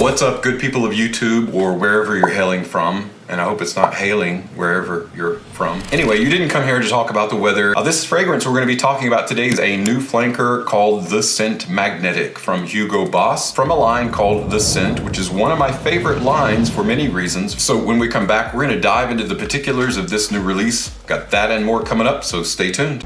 What's up, good people of YouTube or wherever you're hailing from? And I hope it's not hailing wherever you're from. Anyway, you didn't come here to talk about the weather. This fragrance we're going to be talking about today is a new flanker called The Scent Magnetic from Hugo Boss, from a line called The Scent, which is one of my favorite lines for many reasons. So when we come back, we're going to dive into the particulars of this new release. Got that and more coming up, so stay tuned.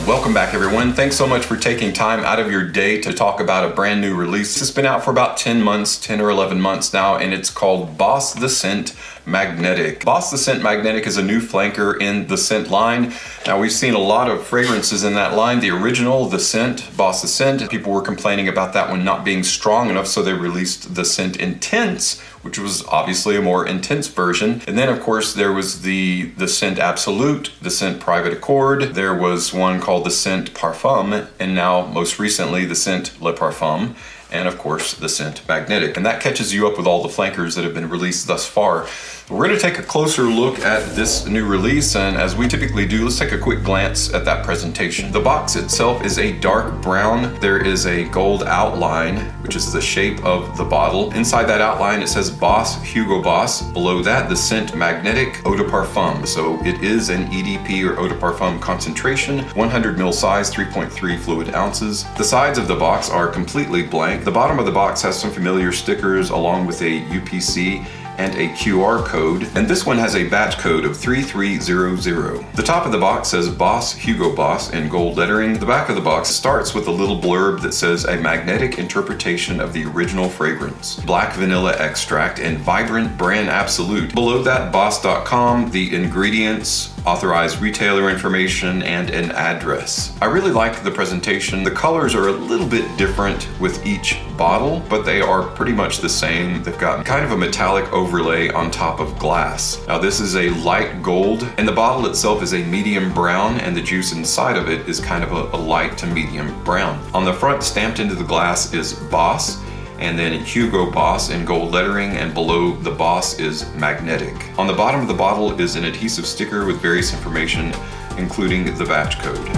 Welcome back, everyone. Thanks so much for taking time out of your day to talk about a brand new release. It's been out for about 10 or 11 months now, and it's called Boss The Scent Magnetic. Boss The Scent Magnetic is a new flanker in the Scent line. Now, we've seen a lot of fragrances in that line. The original, The Scent, Boss The Scent, people were complaining about that one not being strong enough, so they released The Scent Intense, which was obviously a more intense version. And then, of course, there was the Scent Absolute, the Scent Private Accord. There was one called the Scent Parfum, and now, most recently, the Scent Le Parfum, and of course, the Scent Magnetic. And that catches you up with all the flankers that have been released thus far. We're going to take a closer look at this new release, and as we typically do, let's take a quick glance at that presentation. The box itself is a dark brown. There is a gold outline, which is the shape of the bottle. Inside that outline, it says Boss, Hugo Boss. Below that, the Scent Magnetic Eau de Parfum. So it is an EDP or Eau de Parfum concentration, 100 ml size, 3.3 fluid ounces. The sides of the box are completely blank. The bottom of the box has some familiar stickers along with a UPC and a QR code, and this one has a batch code of 3300. The top of the box says Boss, Hugo Boss in gold lettering. The back of the box starts with a little blurb that says a magnetic interpretation of the original fragrance, black vanilla extract and vibrant brand absolute. Below that, boss.com, the ingredients, authorized retailer information, and an address. I really like the presentation. The colors are a little bit different with each bottle, but they are pretty much the same. They've got kind of a metallic overlay on top of glass. Now, this is a light gold, and the bottle itself is a medium brown, and the juice inside of it is kind of a light to medium brown. On the front, stamped into the glass, is Boss, and then Hugo Boss in gold lettering, and below the Boss is Magnetic. On the bottom of the bottle is an adhesive sticker with various information, including the batch code.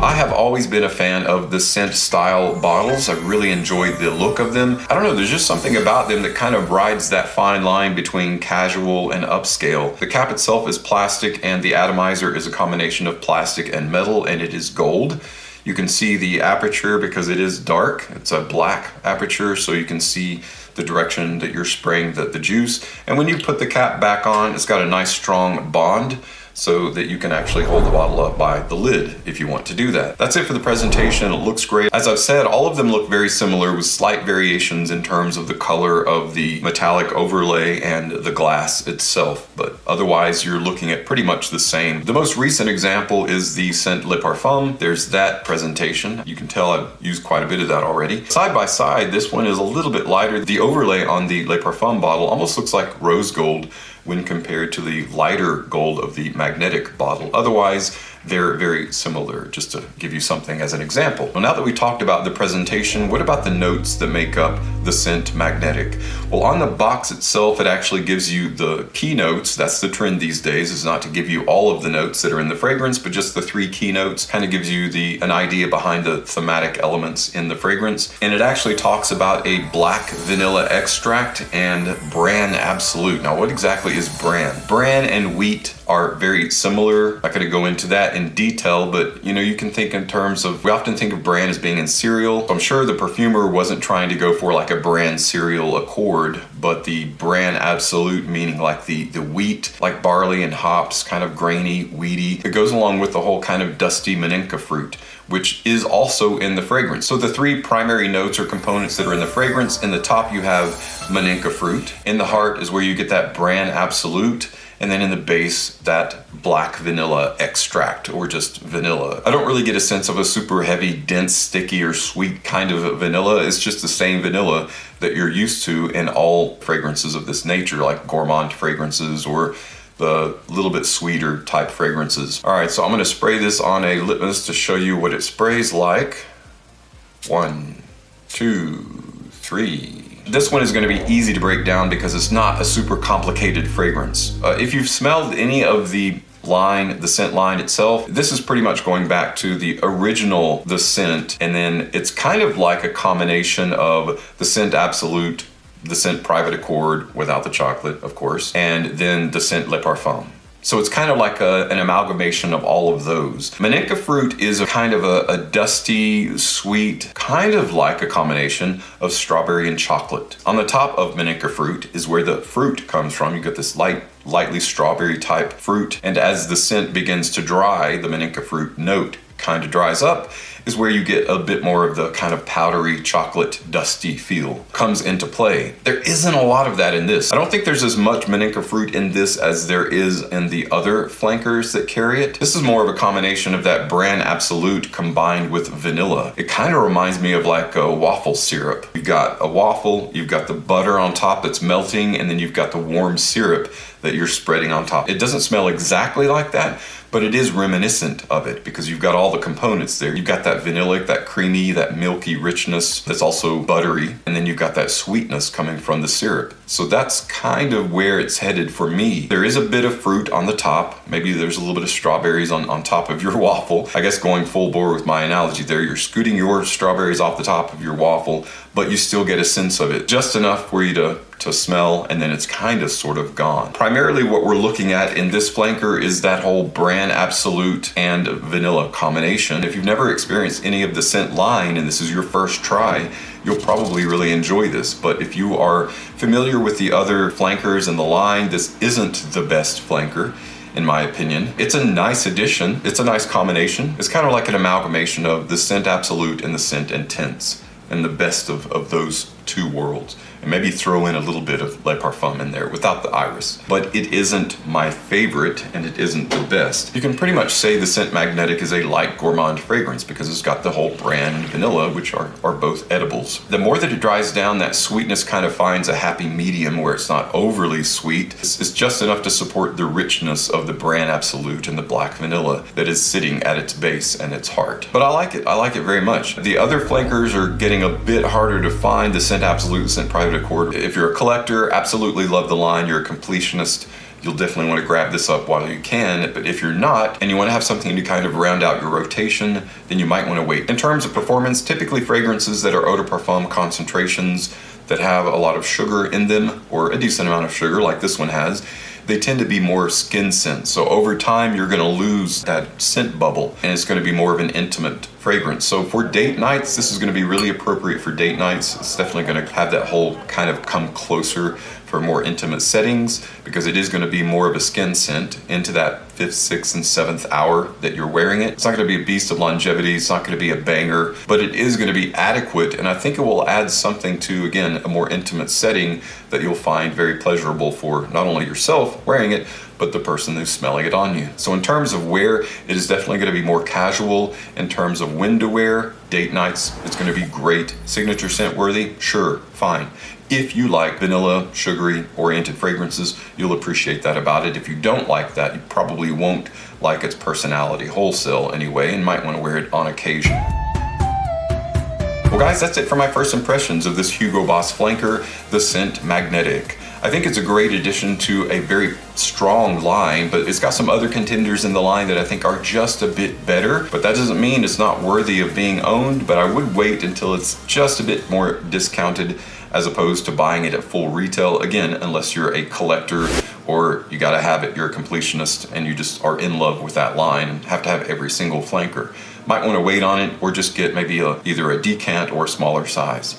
I have always been a fan of the scent style bottles. I've really enjoyed the look of them. I don't know, there's just something about them that kind of rides that fine line between casual and upscale. The cap itself is plastic, and the atomizer is a combination of plastic and metal, and it is gold. You can see the aperture because it is dark. It's a black aperture, so you can see the direction that you're spraying the juice. And when you put the cap back on, it's got a nice strong bond so that you can actually hold the bottle up by the lid if you want to do that. That's it for the presentation. It looks great. As I've said, all of them look very similar with slight variations in terms of the color of the metallic overlay and the glass itself, but otherwise you're looking at pretty much the same. The most recent example is the Scent Le Parfum. There's that presentation. You can tell I've used quite a bit of that already. Side by side, this one is a little bit lighter. The overlay on the Le Parfum bottle almost looks like rose gold when compared to the lighter gold of the Magnetic bottle. Otherwise, they're very similar, just to give you something as an example. Well, now that we talked about the presentation, what about the notes that make up the Scent Magnetic? Well, on the box itself, it actually gives you the keynotes. That's the trend these days, is not to give you all of the notes that are in the fragrance, but just the 3 keynotes. Kind of gives you an idea behind the thematic elements in the fragrance. And it actually talks about a black vanilla extract and bran absolute. Now, what exactly is bran? Bran and wheat are very similar. I'm not going to go into that in detail, but you can think in terms of, we often think of bran as being in cereal. I'm sure the perfumer wasn't trying to go for like a bran cereal accord, but the bran absolute, meaning like the wheat, like barley and hops, kind of grainy, weedy. It goes along with the whole kind of dusty Manenka fruit, which is also in the fragrance. So the 3 primary notes or components that are in the fragrance. In the top, you have Manenka fruit. In the heart is where you get that bran absolute. And then in the base, that black vanilla extract, or just vanilla. I don't really get a sense of a super heavy, dense, sticky, or sweet kind of vanilla. It's just the same vanilla that you're used to in all fragrances of this nature, like gourmand fragrances or the little bit sweeter type fragrances. All right, so I'm gonna spray this on a litmus to show you what it sprays like. 1, 2, 3. This one is going to be easy to break down because it's not a super complicated fragrance. If you've smelled any of the scent line itself, this is pretty much going back to the original The Scent, and then it's kind of like a combination of the Scent Absolute, the Scent Private Accord without the chocolate, of course, and then the Scent Le Parfum. So it's kind of like an amalgamation of all of those. Maninka fruit is a kind of a dusty, sweet, kind of like a combination of strawberry and chocolate. On the top of Maninka fruit is where the fruit comes from. You get this lightly strawberry type fruit. And as the scent begins to dry, the Maninka fruit note kind of dries up, is where you get a bit more of the kind of powdery, chocolate, dusty feel comes into play. There isn't a lot of that in this. I don't think there's as much Maninka fruit in this as there is in the other flankers that carry it. This is more of a combination of that Brand Absolute combined with vanilla. It kind of reminds me of like a waffle syrup. You've got a waffle, you've got the butter on top that's melting, and then you've got the warm syrup that you're spreading on top. It doesn't smell exactly like that, but it is reminiscent of it because you've got all the components there. You've got that vanillic, that creamy, that milky richness that's also buttery, and then you've got that sweetness coming from the syrup. So that's kind of where it's headed for me. There is a bit of fruit on the top. Maybe there's a little bit of strawberries on top of your waffle. I guess going full bore with my analogy there, you're scooting your strawberries off the top of your waffle, but you still get a sense of it. Just enough for you to smell, and then it's kind of sort of gone. Primarily what we're looking at in this flanker is that whole Brand Absolute and vanilla combination. If you've never experienced any of the scent line and this is your first try, you'll probably really enjoy this. But if you are familiar with the other flankers in the line, this isn't the best flanker, in my opinion. It's a nice addition. It's a nice combination. It's kind of like an amalgamation of the Scent Absolute and the Scent Intense, and the best of those two worlds. And maybe throw in a little bit of Le Parfum in there without the iris. But it isn't my favorite, and it isn't the best. You can pretty much say the Scent Magnetic is a light gourmand fragrance because it's got the whole bran and vanilla, which are both edibles. The more that it dries down, that sweetness kind of finds a happy medium where it's not overly sweet. It's just enough to support the richness of the Brand Absolute and the black vanilla that is sitting at its base and its heart. But I like it. I like it very much. The other flankers are getting a bit harder to find. The Scent Absolute, Scent Private Accord. If you're a collector, absolutely love the line. You're a completionist, you'll definitely want to grab this up while you can. But if you're not, and you want to have something to kind of round out your rotation, then you might want to wait. In terms of performance, typically fragrances that are eau de parfum concentrations that have a lot of sugar in them, or a decent amount of sugar like this one has, they tend to be more skin scents. So over time, you're going to lose that scent bubble, and it's going to be more of an intimate fragrance. So for date nights, this is going to be really appropriate for date nights. It's definitely going to have that whole kind of come closer for more intimate settings, because it is going to be more of a skin scent into that 5th, 6th, and 7th hour that you're wearing it. It's not going to be a beast of longevity. It's not going to be a banger, but it is going to be adequate. And I think it will add something to, again, a more intimate setting that you'll find very pleasurable for not only yourself wearing it, but the person who's smelling it on you. So in terms of wear, it is definitely going to be more casual. In terms of when to wear, date nights, it's going to be great. Signature scent worthy, sure, fine. If you like vanilla, sugary, oriented fragrances, you'll appreciate that about it. If you don't like that, you probably won't like its personality wholesale anyway, and might want to wear it on occasion. Well guys, that's it for my first impressions of this Hugo Boss flanker, the Scent Magnetic. I think it's a great addition to a very strong line, but it's got some other contenders in the line that I think are just a bit better. But that doesn't mean it's not worthy of being owned, but I would wait until it's just a bit more discounted as opposed to buying it at full retail. Again, unless you're a collector or you gotta have it, you're a completionist and you just are in love with that line and have to have every single flanker. Might wanna wait on it or just get maybe either a decant or a smaller size.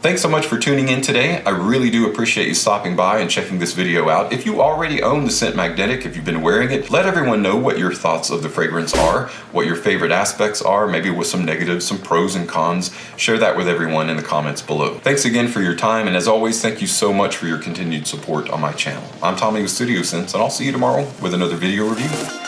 Thanks so much for tuning in today. I really do appreciate you stopping by and checking this video out. If you already own the Scent Magnetic, if you've been wearing it, let everyone know what your thoughts of the fragrance are, what your favorite aspects are, maybe with some negatives, some pros and cons. Share that with everyone in the comments below. Thanks again for your time, and as always, thank you so much for your continued support on my channel. I'm Tommy with Studio Sense, and I'll see you tomorrow with another video review.